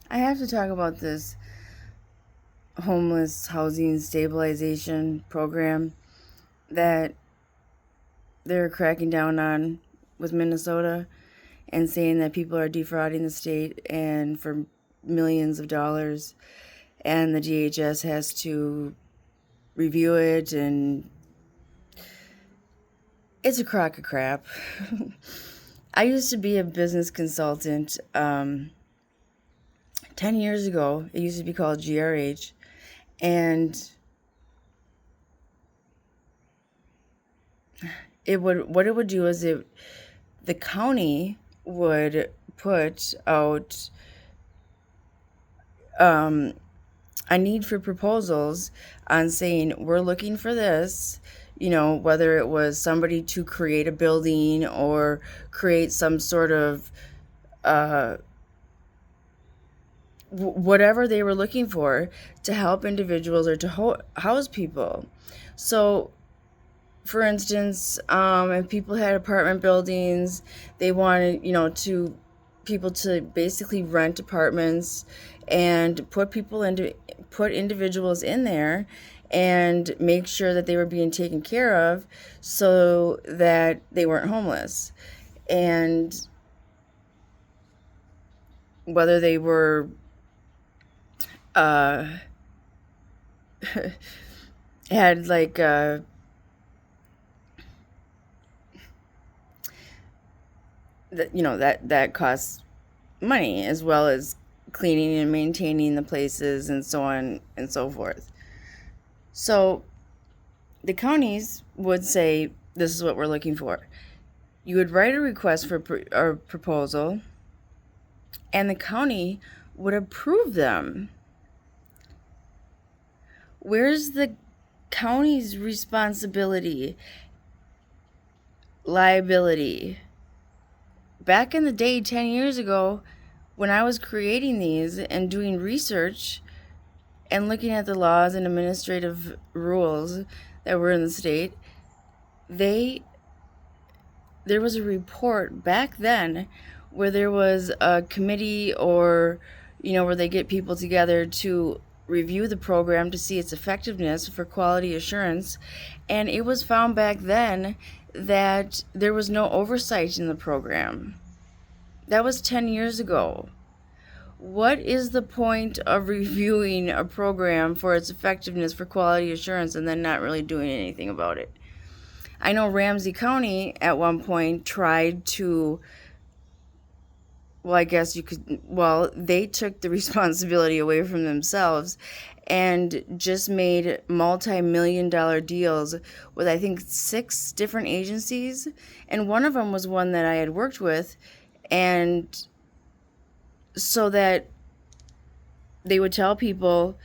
I have to talk about this homeless housing stabilization program that they're cracking down on with Minnesota and saying that people are defrauding the state and for millions of dollars, and the DHS has to review it, and it's a crock of crap. I used to be a business consultant 10 years ago. It used to be called GRH, and what it would do is the county would put out a need for proposals on saying we're looking for this, whether it was somebody to create a building or create some sort of whatever they were looking for to help individuals or to house people. So, for instance, if people had apartment buildings, they wanted, to people to basically rent apartments and put individuals in there and make sure that they were being taken care of so that they weren't homeless. And whether they were uh, had like that costs money, as well as cleaning and maintaining the places and so on and so forth. So the counties would say, this is what we're looking for. You would write a request for a proposal, and the county would approve them. Where's the county's responsibility, liability? Back in the day, 10 years ago, when I was creating these and doing research and looking at the laws and administrative rules that were in the state, there was a report back then where there was a committee, or where they get people together to review the program to see its effectiveness for quality assurance, and it was found back then that there was no oversight in the program. That was 10 years ago. What is the point of reviewing a program for its effectiveness for quality assurance and then not really doing anything about it? I know Ramsey County at one point tried to, well, I guess they took the responsibility away from themselves and just made multi-million-dollar deals with, I think, 6 different agencies. And one of them was one that I had worked with, and so that they would tell people,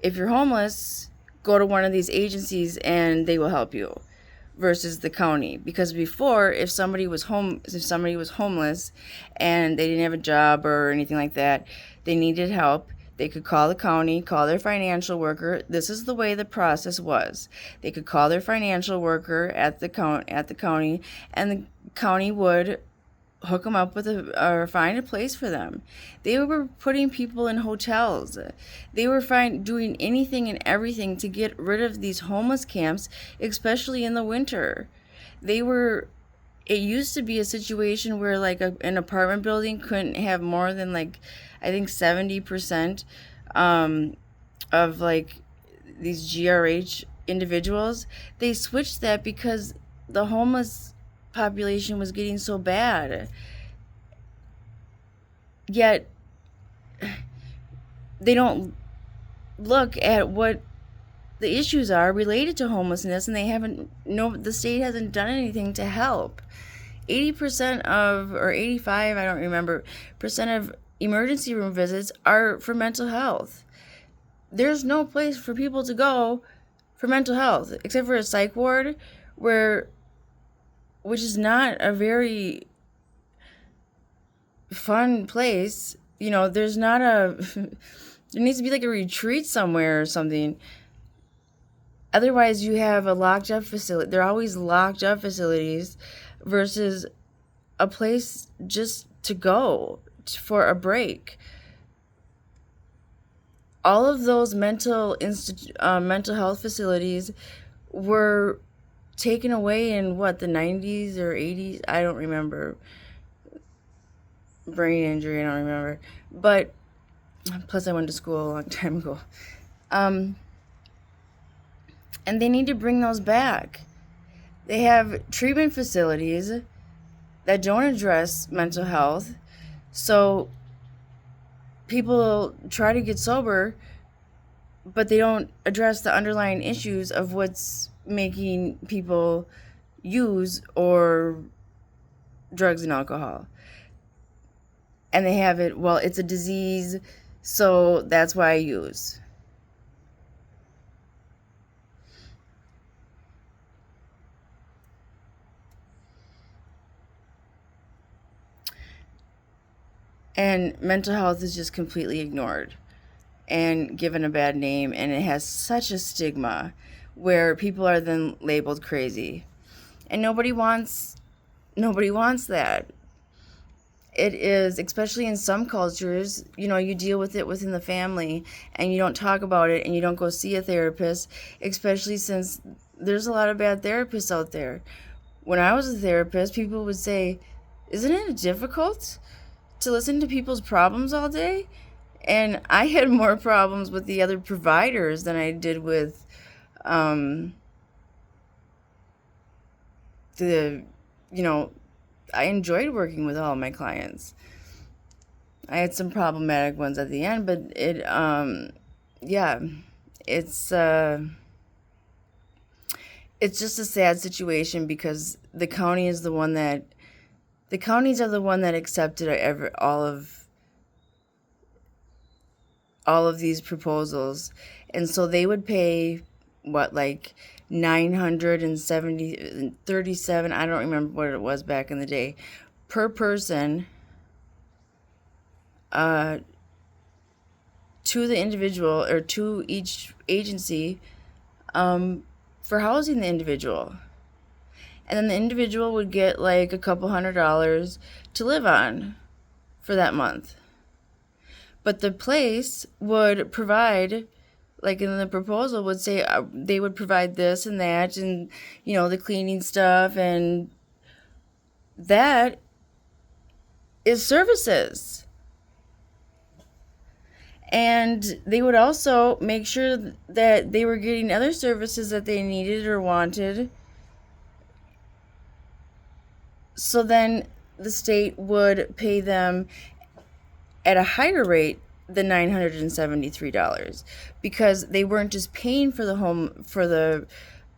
if you're homeless, go to one of these agencies and they will help you, versus the county. Because before, if somebody was homeless and they didn't have a job or anything like that, they needed help, they could call the county, call their financial worker. This is the way the process was. They could call their financial worker at the county, and the county would hook them up with or find a place for them. They were putting people in hotels. They were doing anything and everything to get rid of these homeless camps, especially in the winter. It used to be a situation where like an apartment building couldn't have more than like, I think 70% of like these GRH individuals. They switched that because the homeless population was getting so bad. Yet they don't look at what the issues are related to homelessness, and the state hasn't done anything to help. 80% or 85, I don't remember, percent of emergency room visits are for mental health. There's no place for people to go for mental health except for a psych ward, which is not a very fun place. There needs to be like a retreat somewhere or something. Otherwise, you have a locked up facility. They're always locked up facilities versus a place just to go for a break. all of those mental health facilities were taken away in what, the 90s or 80s? I don't remember. Brain injury, I don't remember. But plus I went to school a long time ago. And they need to bring those back. They have treatment facilities that don't address mental health. So people try to get sober, but they don't address the underlying issues of what's making people use or drugs and alcohol. And they have it, well, it's a disease, so that's why I use. And mental health is just completely ignored and given a bad name, and it has such a stigma where people are then labeled crazy. And nobody wants that. It is, especially in some cultures, you deal with it within the family and you don't talk about it and you don't go see a therapist, especially since there's a lot of bad therapists out there. When I was a therapist, people would say, "Isn't it difficult to listen to people's problems all day?" And I had more problems with the other providers than I did with the, I enjoyed working with all of my clients. I had some problematic ones at the end, but yeah, it's it's just a sad situation because the counties are the one that accepted all of these proposals, and so they would pay what, like 937, I don't remember what it was back in the day, per person, to the individual or to each agency, for housing the individual. And then the individual would get like a couple $100 to live on for that month. But the place would provide, like in the proposal would say, they would provide this and that and, the cleaning stuff, and that is services. And they would also make sure that they were getting other services that they needed or wanted. So then the state would pay them at a higher rate than $973, because they weren't just paying for the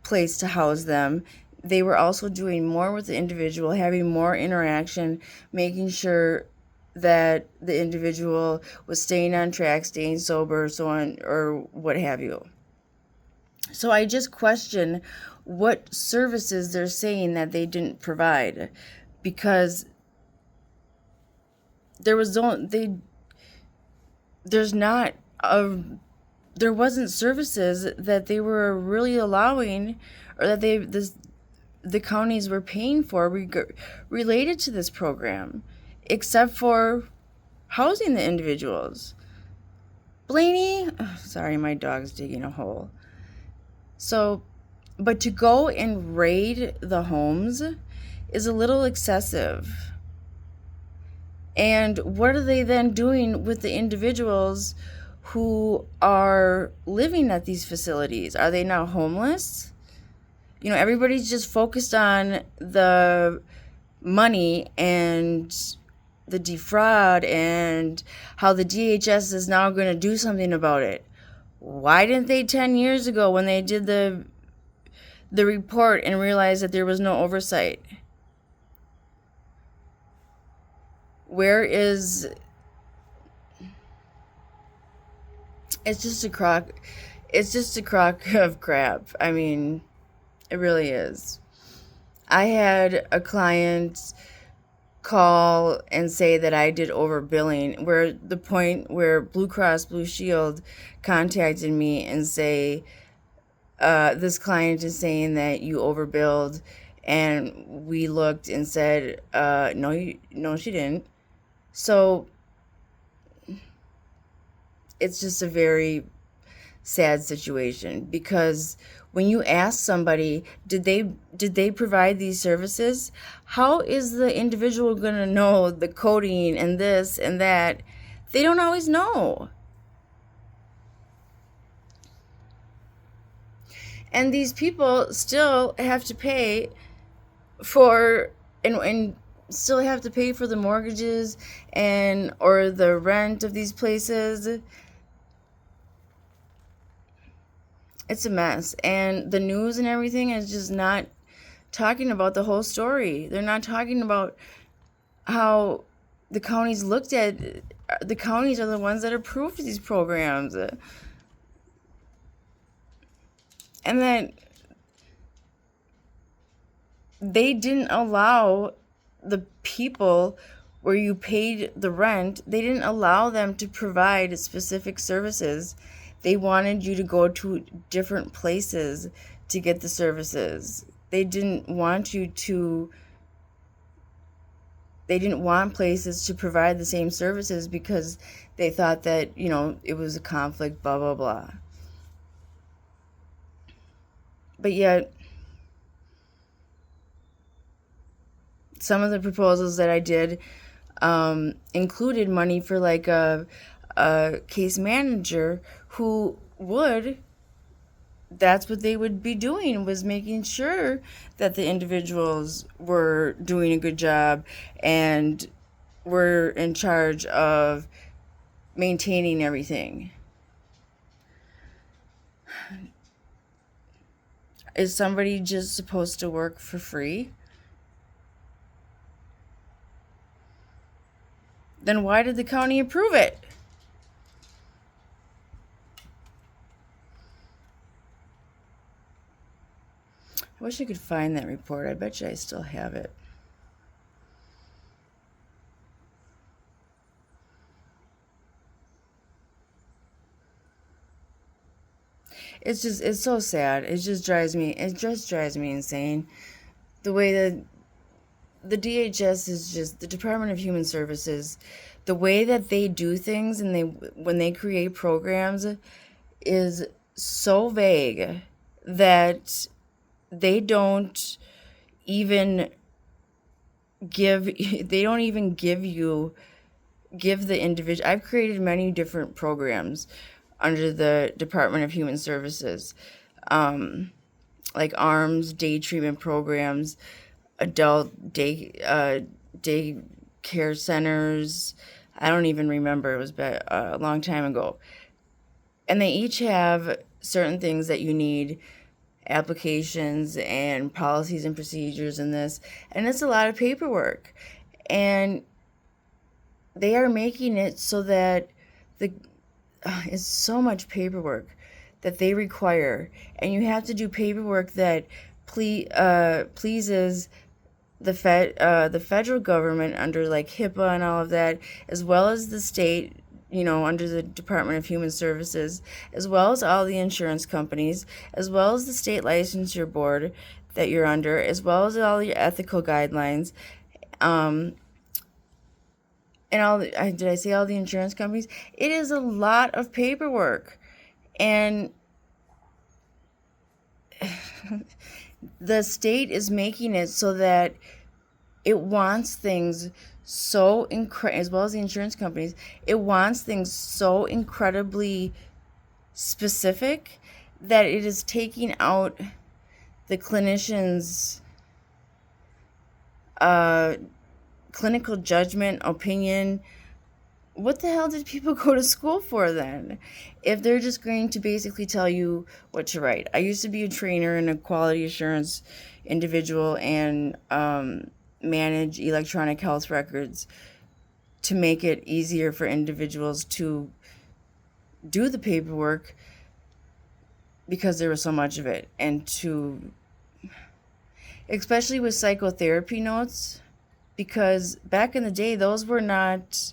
place to house them. They were also doing more with the individual, having more interaction, making sure that the individual was staying on track, staying sober, so on, or what have you. So I just question what services they're saying that they didn't provide, because there wasn't services that they were really allowing, or that the counties were paying for related to this program, except for housing the individuals. Blaney, sorry, my dog's digging a hole. So, but to go and raid the homes is a little excessive. And what are they then doing with the individuals who are living at these facilities? Are they now homeless? Everybody's just focused on the money and the defraud and how the DHS is now going to do something about it. Why didn't they 10 years ago, when they did the report and realized that there was no oversight? Where is... It's just a crock of crap. I mean, it really is. I had a client call and say that I did overbilling, where the point where Blue Cross Blue Shield contacted me and say, this client is saying that you overbilled, and we looked and said, no, she didn't. So it's just a very sad situation, because when you ask somebody, did they provide these services, how is the individual going to know the coding and this and that? They don't always know. And these people still have to pay for, and still have to pay for the mortgages and or the rent of these places. It's a mess, and the news and everything is just not talking about the whole story. They're not talking about how the counties looked at. The counties are the ones that approved these programs, and that they didn't allow the people where you paid the rent, they didn't allow them to provide specific services. They wanted you to go to different places to get the services. They didn't want places to provide the same services because they thought that, it was a conflict, blah, blah, blah. But yet, some of the proposals that I did included money for like a case manager who that's what they would be doing, was making sure that the individuals were doing a good job and were in charge of maintaining everything. Is somebody just supposed to work for free? Then why did the county approve it? I wish I could find that report. I bet you I still have it. It's so sad. It just drives me insane. The way that the DHS is just the Department of Human Services, the way that they do things and when they create programs is so vague that they don't even give the individual. I've created many different programs under the Department of Human Services, like ARMS, day treatment programs, adult day care centers. I don't even remember. It was a long time ago. And they each have certain things that you need, applications and policies and procedures and this. And it's a lot of paperwork. And they are making it so that it's so much paperwork that they require. And you have to do paperwork that pleases the federal government under like HIPAA and all of that, as well as the state, under the Department of Human Services, as well as all the insurance companies, as well as the state licensure board that you're under, as well as all your ethical guidelines, and did I say all the insurance companies? It is a lot of paperwork, and the state is making it so that it wants things so as well as the insurance companies, it wants things so incredibly specific that it is taking out the clinician's clinical judgment, opinion. What the hell did people go to school for then, if they're just going to basically tell you what to write? I used to be a trainer and a quality assurance individual and manage electronic health records to make it easier for individuals to do the paperwork because there was so much of it, and especially with psychotherapy notes, because back in the day those were not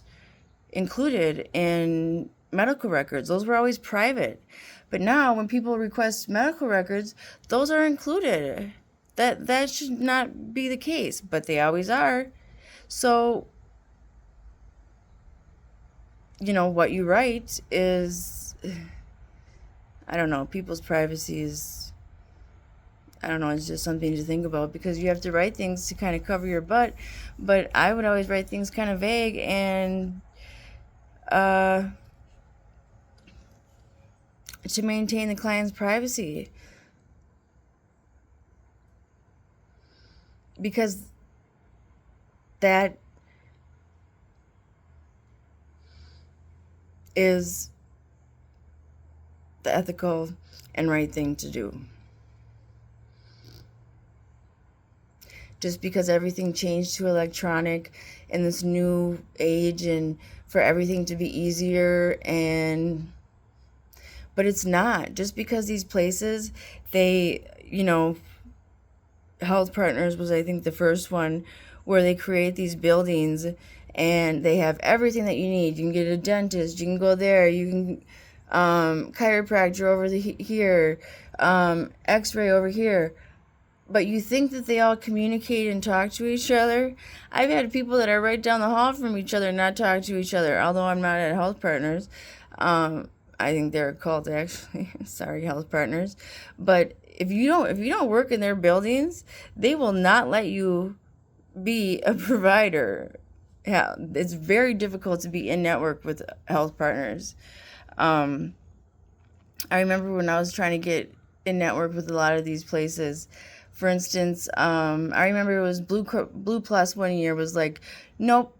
included in medical records. Those were always private. But now when people request medical records, those are included. That should not be the case, but they always are. So what you write is, I don't know, people's privacy is, I don't know, it's just something to think about because you have to write things to kind of cover your butt. But I would always write things kind of vague and uh, to maintain the client's privacy because that is the ethical and right thing to do. Just because everything changed to electronic in this new age and for everything to be easier, and but it's not. Just because these places, they, Health Partners was, I think, the first one where they create these buildings and they have everything that you need. You can get a dentist, you can go there, you can chiropractor over here, x-ray over here. But you think that they all communicate and talk to each other? I've had people that are right down the hall from each other not talk to each other, although I'm not at Health Partners. I think they're a cult, actually. Sorry, Health Partners. But if you don't work in their buildings, they will not let you be a provider. Yeah, it's very difficult to be in network with Health Partners. Um, I remember when I was trying to get in network with a lot of these places. For instance, I remember it was Blue Plus one year was like, nope,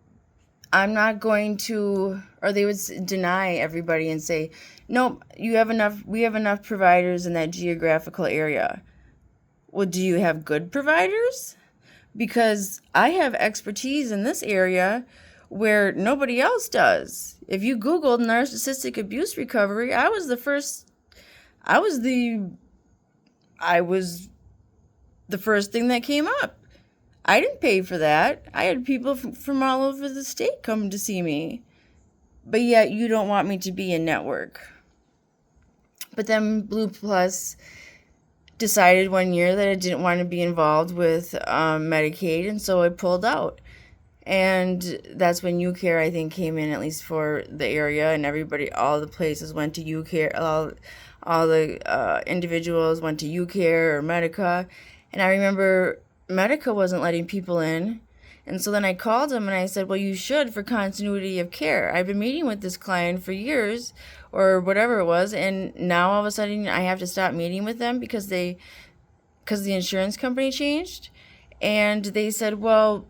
I'm not going to, or they would deny everybody and say, nope, we have enough providers in that geographical area. Well, do you have good providers? Because I have expertise in this area where nobody else does. If you Googled narcissistic abuse recovery, I was the, I was the first thing that came up. I didn't pay for that. I had people from all over the state come to see me. But yet you don't want me to be in network. But then Blue Plus decided one year that it didn't want to be involved with Medicaid, and so it pulled out. And that's when UCare, I think, came in, at least for the area, and everybody, all the places went to UCare, all the individuals went to UCare or Medica. And I remember Medica wasn't letting people in. And so then I called him and I said, well, you should for continuity of care. I've been meeting with this client for years or whatever it was. And now all of a sudden I have to stop meeting with them because the insurance company changed. And they said, well,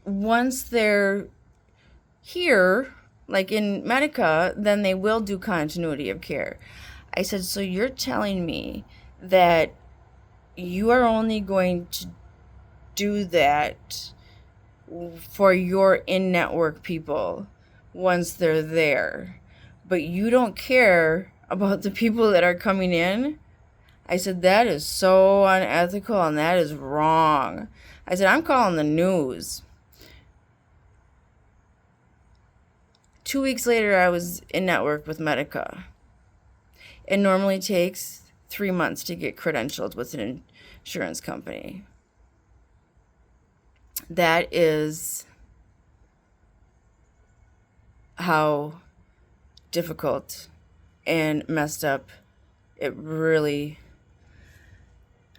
once they're here, like in Medica, then they will do continuity of care. I said, so you're telling me that you are only going to do that for your in-network people once they're there, but you don't care about the people that are coming in? I said, that is so unethical and that is wrong. I said, I'm calling the news. 2 weeks later, I was in network with Medica. It normally takes 3 months to get credentialed with an insurance company. That is how difficult and messed up it really,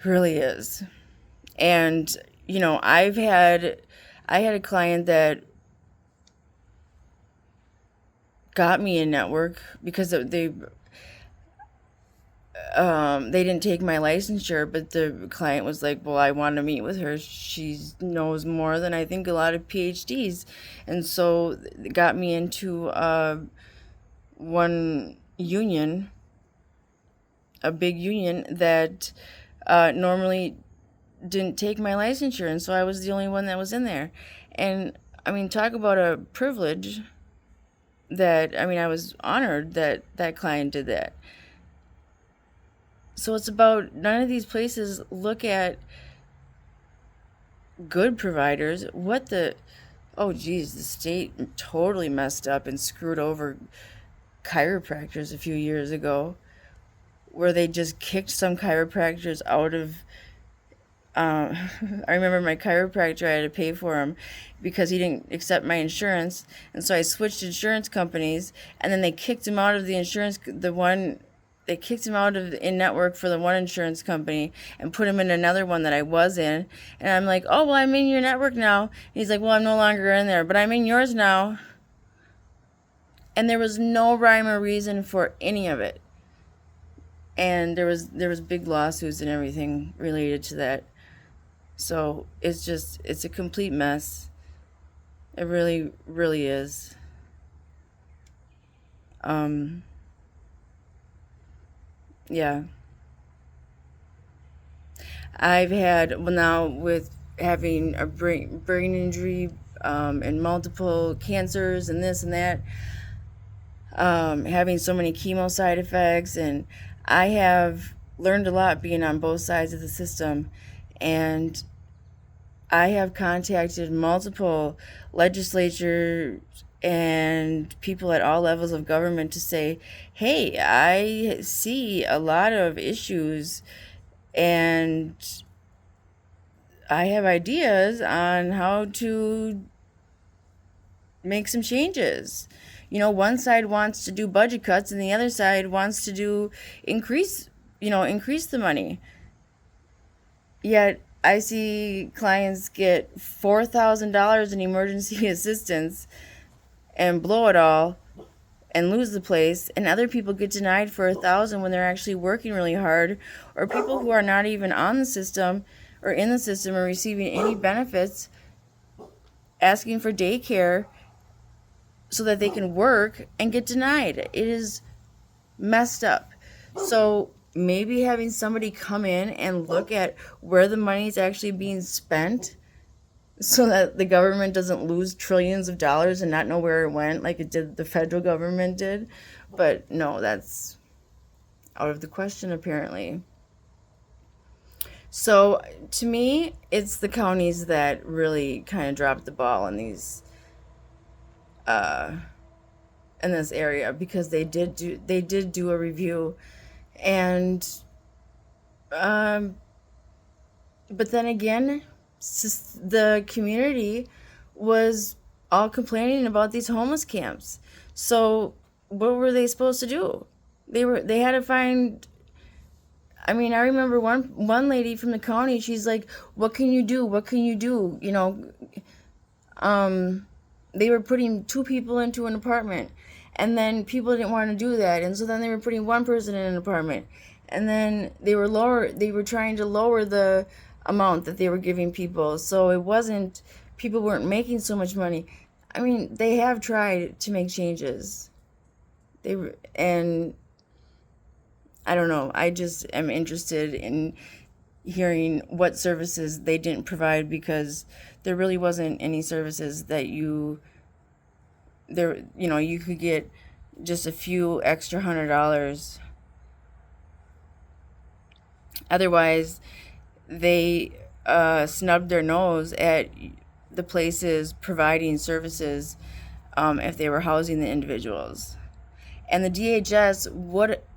really is. And, I had a client that got me in network because they didn't take my licensure, but the client was like, well, I want to meet with her. She knows more than I think a lot of PhDs. And so it got me into one union, a big union that normally didn't take my licensure. And so I was the only one that was in there. And I mean, talk about a privilege I was honored that that client did that. So it's about none of these places look at good providers. Oh geez, the state totally messed up and screwed over chiropractors a few years ago, where they just kicked some chiropractors out of um, I remember my chiropractor, I had to pay for him because he didn't accept my insurance. And so I switched insurance companies, and then they kicked him out of they kicked him out of in network for the one insurance company and put him in another one that I was in. And I'm like, oh, well, I'm in your network now. And he's like, well, I'm no longer in there, but I'm in yours now. And there was no rhyme or reason for any of it. And there was big lawsuits and everything related to that. So it's a complete mess. It really, really is. Um, yeah. I've had, well, now with having a brain injury, and multiple cancers and this and that, having so many chemo side effects, and I have learned a lot being on both sides of the system. And I have contacted multiple legislatures and people at all levels of government to say, hey, I see a lot of issues, and I have ideas on how to make some changes. One side wants to do budget cuts and the other side wants to do increase, increase the money. Yet I see clients get $4,000 in emergency assistance and blow it all and lose the place, and other people get denied for 1,000 when they're actually working really hard, or people who are not even on the system or in the system or receiving any benefits asking for daycare so that they can work and get denied. It is messed up. So maybe having somebody come in and look at where the money is actually being spent so that the government doesn't lose trillions of dollars and not know where it went like it did the federal government did. But no, that's out of the question apparently. So to me, it's the counties that really kind of dropped the ball uh in this area, because they did do a review. And um but then again, the community was all complaining about these homeless camps. So what were they supposed to do? They had to find. I mean, I remember one lady from the county. She's like, "What can you do? What can you do?" Um, they were putting two people into an apartment, and then people didn't want to do that, and so then they were putting one person in an apartment, and then they were trying to lower the amount that they were giving people, so it wasn't, people weren't making so much money. I mean, they have tried to make changes. And I don't know, I just am interested in hearing what services they didn't provide, because there really wasn't any services that you could get just a few extra $100. Otherwise, they snubbed their nose at the places providing services, if they were housing the individuals. And the DHS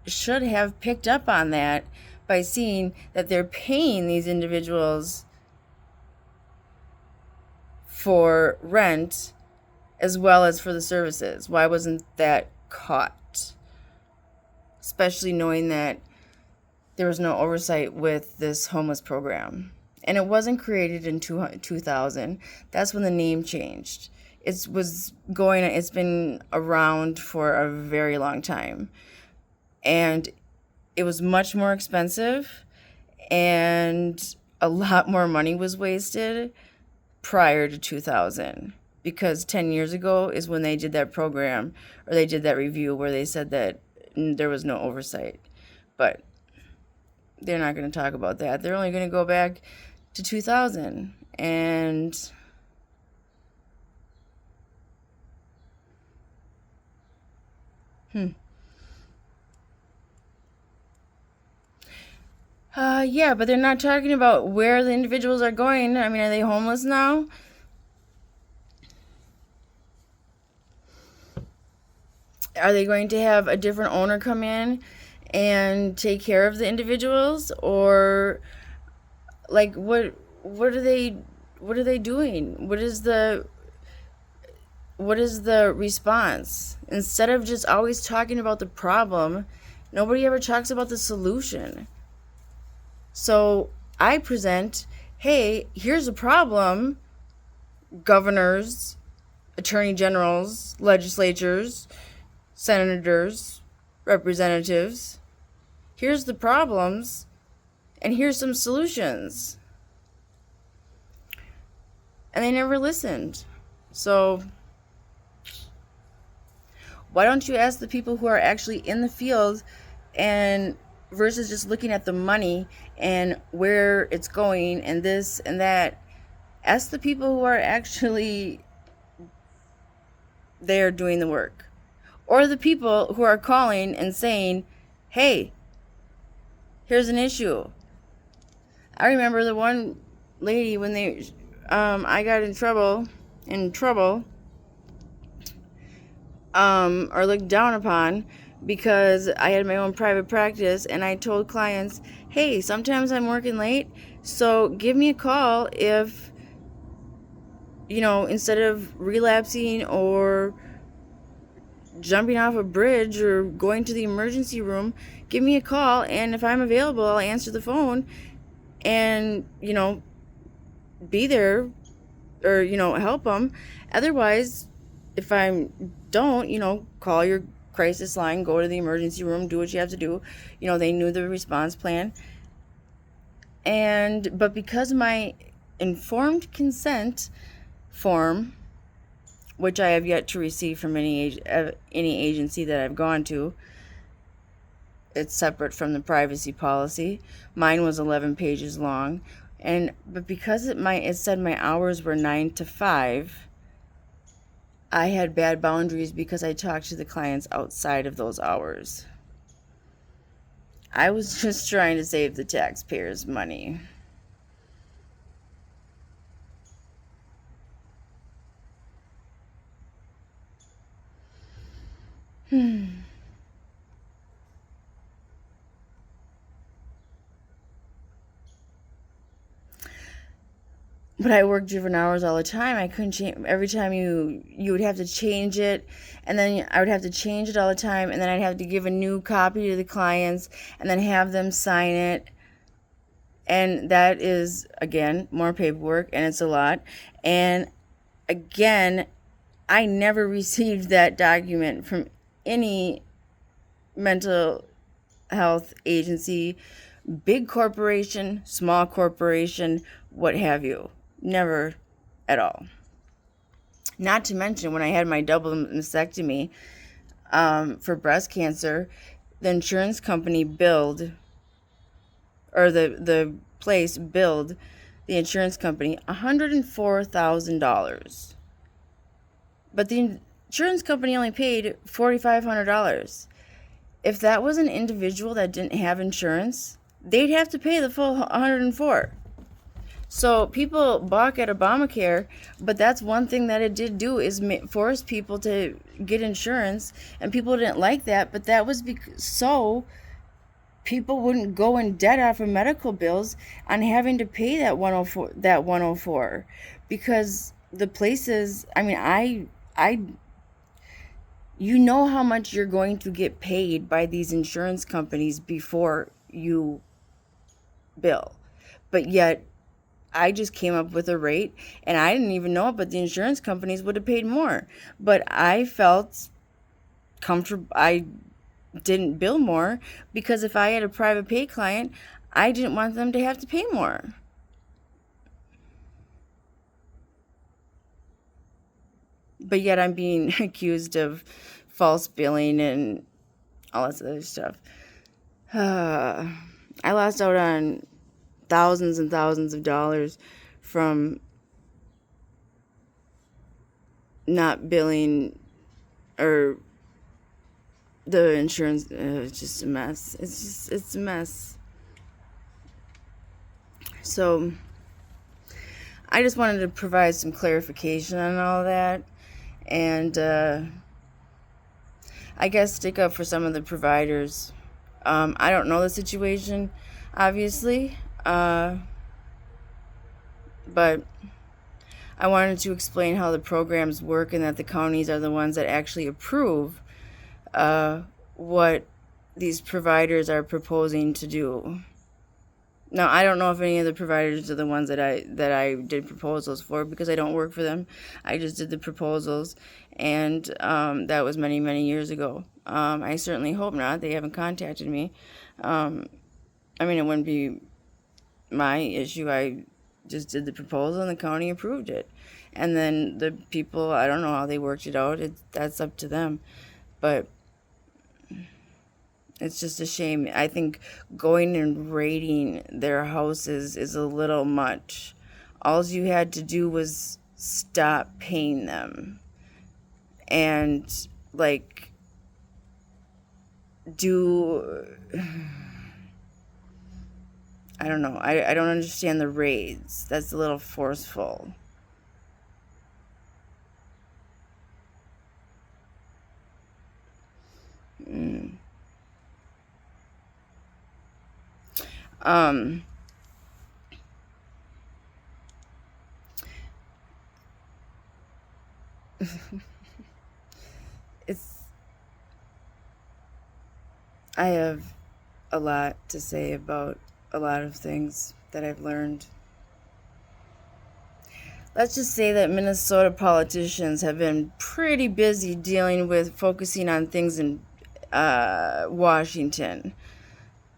should have picked up on that by seeing that they're paying these individuals for rent as well as for the services. Why wasn't that caught? Especially knowing that there was no oversight with this homeless program. And it wasn't created in 2000. That's when the name changed. It's been around for a very long time. And it was much more expensive, and a lot more money was wasted prior to 2000, because 10 years ago is when they did that program, or they did that review where they said that there was no oversight. But they're not going to talk about that. They're only going to go back to 2000. And yeah, but they're not talking about where the individuals are going. I mean, are they homeless now? Are they going to have a different owner come in and take care of the individuals? Or Like, what are they doing? What is the response? Instead of just always talking about the problem, nobody ever talks about the solution. So I present, hey, here's a problem. Governors, attorney generals, legislatures, senators, representatives. Here's the problems, and here's some solutions. And they never listened. So why don't you ask the people who are actually in the field, and versus just looking at the money and where it's going and this and that? Ask the people who are actually there doing the work, or the people who are calling and saying, hey, here's an issue. I remember the one lady when I got in trouble, or looked down upon because I had my own private practice, and I told clients, hey, sometimes I'm working late, so give me a call if, instead of relapsing or jumping off a bridge or going to the emergency room, give me a call, and if I'm available, I'll answer the phone and, be there or, help them. Otherwise, if I don't, call your crisis line, go to the emergency room, do what you have to do. They knew the response plan. But because my informed consent form, which I have yet to receive from any agency that I've gone to, it's separate from the privacy policy. Mine was 11 pages long, but because it said my hours were 9 to 5, I had bad boundaries because I talked to the clients outside of those hours. I was just trying to save the taxpayers money. But I worked different hours all the time. I couldn't change. Every time you would have to change it, and then I would have to change it all the time, and then I'd have to give a new copy to the clients and then have them sign it. And that is, again, more paperwork, and it's a lot. And again, I never received that document from any mental health agency, big corporation, small corporation, what have you. Never at all. Not to mention, when I had my double mastectomy for breast cancer, the insurance company billed, or the place billed the insurance company $104,000. But the insurance company only paid $4,500. If that was an individual that didn't have insurance, they'd have to pay the full $104,000. So people balk at Obamacare, but that's one thing that it did do, is force people to get insurance, and people didn't like that, but that was so people wouldn't go in debt off of medical bills on having to pay that 104, because the places, I how much you're going to get paid by these insurance companies before you bill, but yet I just came up with a rate, and I didn't even know it, but the insurance companies would have paid more. But I felt comfortable. I didn't bill more because if I had a private pay client, I didn't want them to have to pay more. But yet I'm being accused of false billing and all this other stuff. I lost out on thousands and thousands of dollars from not billing, or the insurance. It's just a mess. It's a mess. So I just wanted to provide some clarification on all that, and I guess stick up for some of the providers. I don't know the situation, obviously. But I wanted to explain how the programs work and that the counties are the ones that actually approve what these providers are proposing to do. Now, I don't know if any of the providers are the ones that I did proposals for because I don't work for them. I just did the proposals, and that was many, many years ago. I certainly hope not. They haven't contacted me. I mean, it wouldn't be my issue. I just did the proposal, and the county approved it. And then the people, I don't know how they worked it out. That's up to them. But it's just a shame. I think going and raiding their houses is a little much. All you had to do was stop paying them and, like, do. I don't know. I don't understand the raids. That's a little forceful. Mm. Um, it's. I have a lot to say about a lot of things that I've learned. Let's just say that Minnesota politicians have been pretty busy dealing with focusing on things in Washington,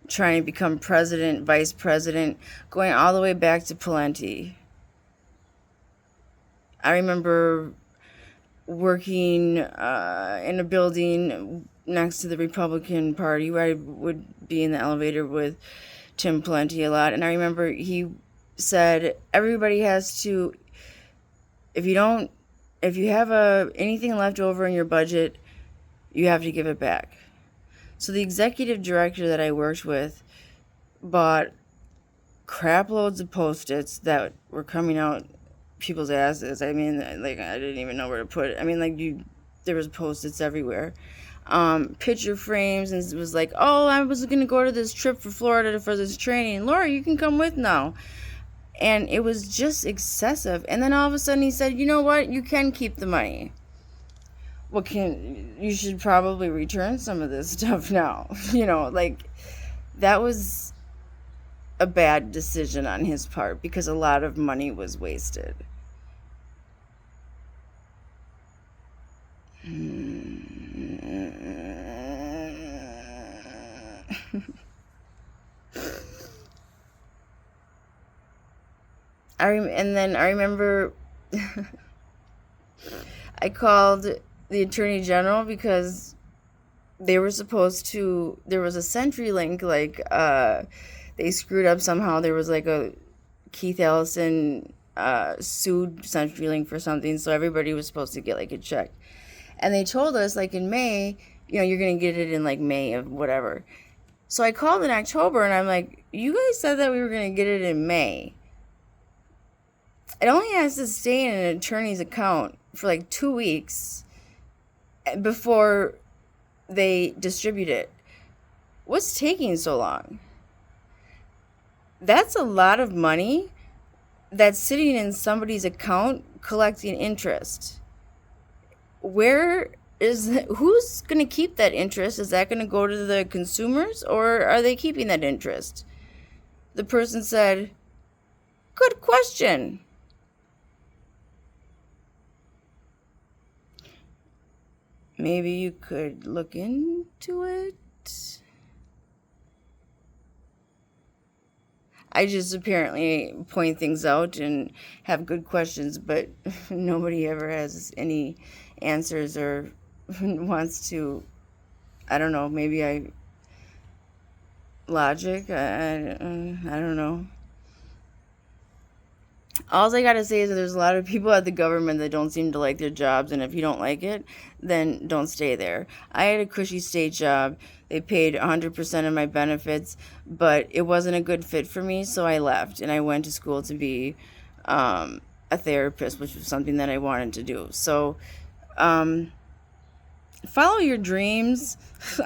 trying to become president, vice president, going all the way back to Pawlenty. I remember working in a building next to the Republican Party where I would be in the elevator with Tim Pawlenty a lot, and I remember he said everybody has to, if you don't, if you have anything left over in your budget, you have to give it back. So the executive director that I worked with bought crap loads of Post-its that were coming out people's asses. I mean, like, I didn't even know where to put it. I mean, like, there was Post-its everywhere. Picture frames, and it was like, oh, I was going to go to this trip for Florida for this training. Laura, you can come with now. And it was just excessive. And then all of a sudden he said, you know what? You can keep the money. Well, you should probably return some of this stuff now. Like, that was a bad decision on his part because a lot of money was wasted. And then I remember I called the Attorney General because there was a CenturyLink, like, they screwed up somehow. There was like a Keith Ellison sued CenturyLink for something, so everybody was supposed to get like a check. And they told us, like, in May, you're going to get it in like May of whatever. So I called in October and I'm like, you guys said that we were going to get it in May. It only has to stay in an attorney's account for like 2 weeks before they distribute it. What's taking so long? That's a lot of money that's sitting in somebody's account collecting interest. Who's going to keep that interest? Is that going to go to the consumers, or are they keeping that interest? The person said, good question. Maybe you could look into it. I just apparently point things out and have good questions, but nobody ever has any answers or wants to. I don't know, maybe logic, I don't know. All I gotta say is that there's a lot of people at the government that don't seem to like their jobs, and if you don't like it, then don't stay there. I had a cushy state job. They paid 100% of my benefits, but it wasn't a good fit for me, so I left, and I went to school to be a therapist, which was something that I wanted to do. So, follow your dreams,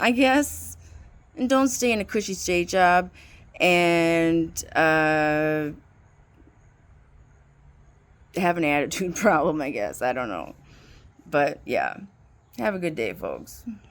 I guess, and don't stay in a cushy state job, and have an attitude problem, I guess. I don't know. But yeah, have a good day, folks.